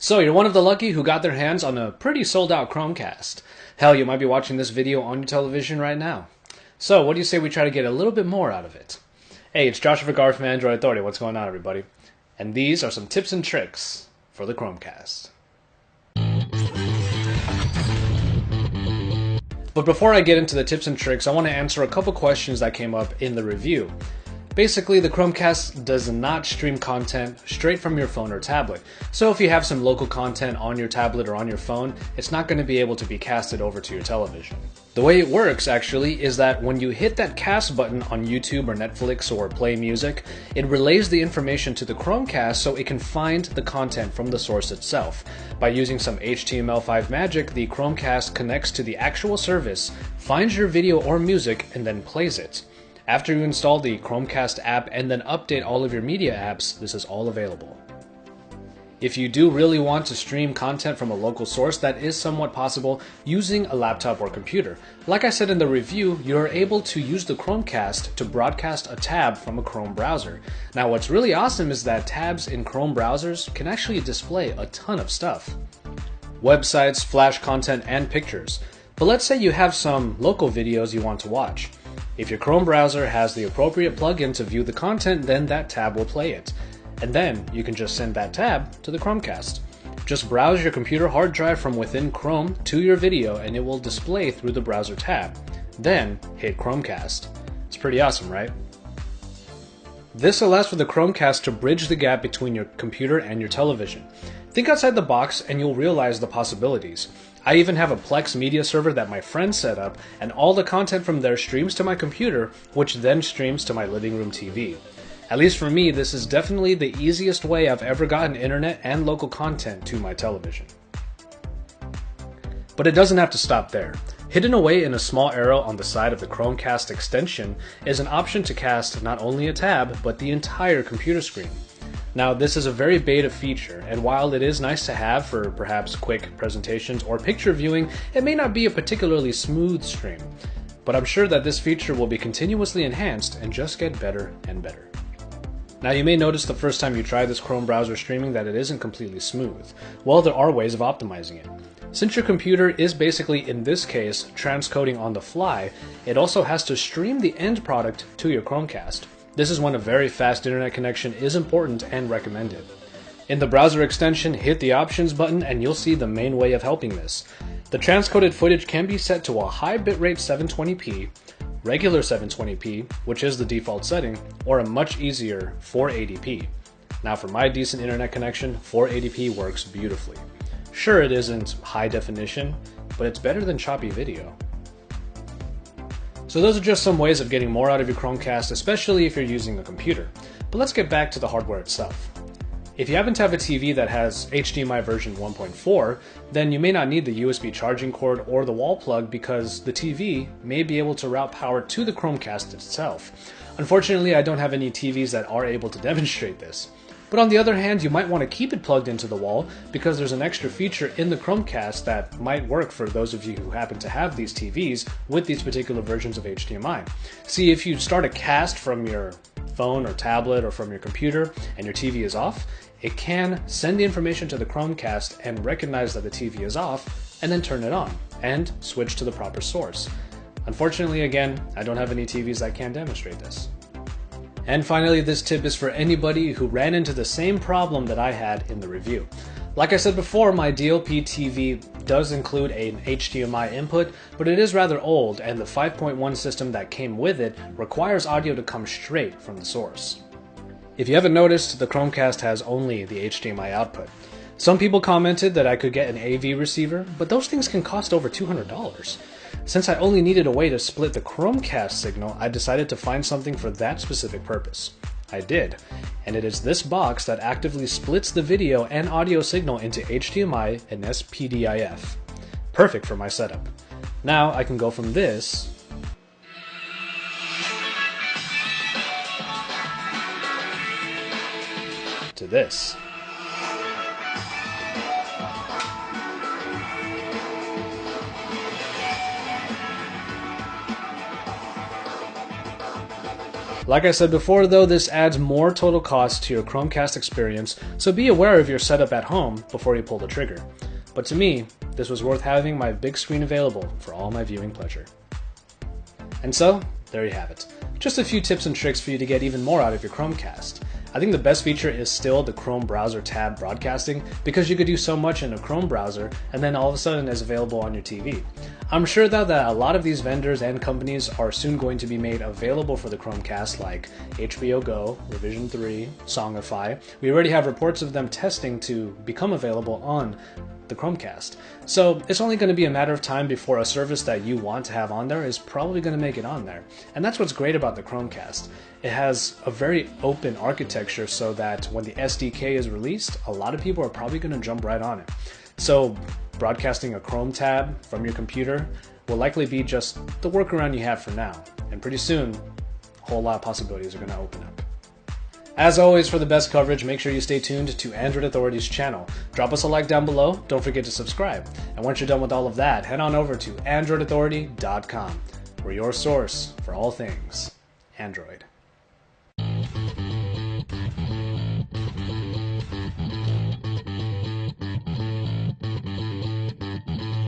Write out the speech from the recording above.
So you're one of the lucky who got their hands on a pretty sold out Chromecast. Hell, you might be watching this video on your television right now. So what do you say we try to get a little bit more out of it? Hey, it's Joshua Vergara from Android Authority. What's going on, everybody? And these are some tips and tricks for the Chromecast. But before I get into the tips and tricks, I want to answer a couple questions that came up in the review. Basically, the Chromecast does not stream content straight from your phone or tablet. So if you have some local content on your tablet or on your phone, it's not going to be able to be casted over to your television. The way it works, actually, is that when you hit that cast button on YouTube or Netflix or Play Music, it relays the information to the Chromecast so it can find the content from the source itself. By using some HTML5 magic, the Chromecast connects to the actual service, finds your video or music, and then plays it. After you install the Chromecast app and then update all of your media apps, this is all available. If you do really want to stream content from a local source, that is somewhat possible using a laptop or computer. Like I said in the review, you're able to use the Chromecast to broadcast a tab from a Chrome browser. Now what's really awesome is that tabs in Chrome browsers can actually display a ton of stuff. Websites, Flash content, and pictures. But let's say you have some local videos you want to watch. If your Chrome browser has the appropriate plugin to view the content, then that tab will play it. And then you can just send that tab to the Chromecast. Just browse your computer hard drive from within Chrome to your video and it will display through the browser tab. Then hit Chromecast. It's pretty awesome, right? This allows for the Chromecast to bridge the gap between your computer and your television. Think outside the box and you'll realize the possibilities. I even have a Plex media server that my friend set up, and all the content from there streams to my computer, which then streams to my living room TV. At least for me, this is definitely the easiest way I've ever gotten internet and local content to my television. But it doesn't have to stop there. Hidden away in a small arrow on the side of the Chromecast extension is an option to cast not only a tab, but the entire computer screen. Now, this is a very beta feature, and while it is nice to have for perhaps quick presentations or picture viewing, it may not be a particularly smooth stream. But I'm sure that this feature will be continuously enhanced and just get better and better. Now, you may notice the first time you try this Chrome browser streaming that it isn't completely smooth. Well, there are ways of optimizing it. Since your computer is basically, in this case, transcoding on the fly, it also has to stream the end product to your Chromecast. This is when a very fast internet connection is important and recommended. In the browser extension, hit the options button and you'll see the main way of helping this. The transcoded footage can be set to a high bitrate 720p, regular 720p, which is the default setting, or a much easier 480p. Now for my decent internet connection, 480p works beautifully. Sure, it isn't high definition, but it's better than choppy video. So those are just some ways of getting more out of your Chromecast, especially if you're using a computer. But let's get back to the hardware itself. If you happen to have a TV that has HDMI version 1.4, then you may not need the USB charging cord or the wall plug because the TV may be able to route power to the Chromecast itself. Unfortunately, I don't have any TVs that are able to demonstrate this. But on the other hand, you might want to keep it plugged into the wall because there's an extra feature in the Chromecast that might work for those of you who happen to have these TVs with these particular versions of HDMI. See, if you start a cast from your phone or tablet or from your computer and your TV is off, it can send the information to the Chromecast and recognize that the TV is off and then turn it on and switch to the proper source. Unfortunately, again, I don't have any TVs that can demonstrate this. And finally, this tip is for anybody who ran into the same problem that I had in the review. Like I said before, my DLP TV does include an HDMI input, but it is rather old and the 5.1 system that came with it requires audio to come straight from the source. If you haven't noticed, the Chromecast has only the HDMI output. Some people commented that I could get an AV receiver, but those things can cost over $200. Since I only needed a way to split the Chromecast signal, I decided to find something for that specific purpose. I did, and it is this box that actively splits the video and audio signal into HDMI and SPDIF. Perfect for my setup. Now I can go from this to this. Like I said before though, this adds more total cost to your Chromecast experience, so be aware of your setup at home before you pull the trigger. But to me, this was worth having my big screen available for all my viewing pleasure. And so, there you have it. Just a few tips and tricks for you to get even more out of your Chromecast. I think the best feature is still the Chrome browser tab broadcasting, because you could do so much in a Chrome browser and then all of a sudden it's available on your TV. I'm sure though that a lot of these vendors and companies are soon going to be made available for the Chromecast, like HBO Go, Revision 3, Songify. We already have reports of them testing to become available on the Chromecast. So it's only going to be a matter of time before a service that you want to have on there is probably going to make it on there. And that's what's great about the Chromecast. It has a very open architecture so that when the SDK is released, a lot of people are probably going to jump right on it. So broadcasting a Chrome tab from your computer will likely be just the workaround you have for now. And pretty soon, a whole lot of possibilities are going to open up. As always, for the best coverage, make sure you stay tuned to Android Authority's channel. Drop us a like down below, don't forget to subscribe. And once you're done with all of that, head on over to AndroidAuthority.com. We're your source for all things Android.